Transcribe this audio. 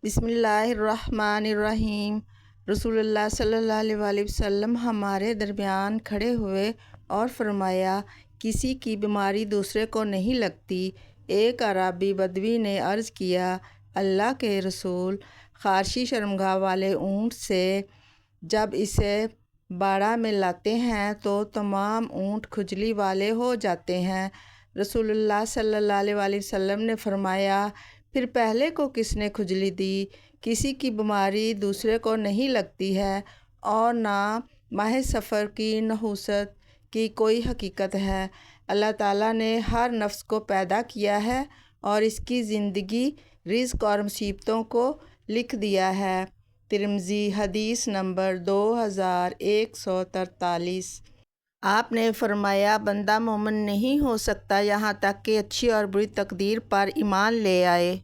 بسم اللہ الرحمن الرحیم۔ رسول اللہ صلی اللہ علیہ وسلم ہمارے درمیان کھڑے ہوئے اور فرمایا، کسی کی بیماری دوسرے کو نہیں لگتی۔ ایک اعرابی بدوی نے عرض کیا، اللہ کے رسول، خارشی شرمگاہ والے اونٹ سے جب اسے باڑہ میں لاتے ہیں تو تمام اونٹ کھجلی والے ہو جاتے ہیں۔ رسول اللہ صلی اللہ علیہ وسلم نے فرمایا، پھر پہلے کو کس نے کھجلی دی؟ کسی کی بیماری دوسرے کو نہیں لگتی ہے اور نہ ماہ سفر کی نحوست کی کوئی حقیقت ہے۔ اللہ تعالیٰ نے ہر نفس کو پیدا کیا ہے اور اس کی زندگی، رزق اور مصیبتوں کو لکھ دیا ہے۔ ترمذی، حدیث نمبر 2143۔ آپ نے فرمایا، بندہ مومن نہیں ہو سکتا یہاں تک کہ اچھی اور بری تقدیر پر ایمان لے آئے۔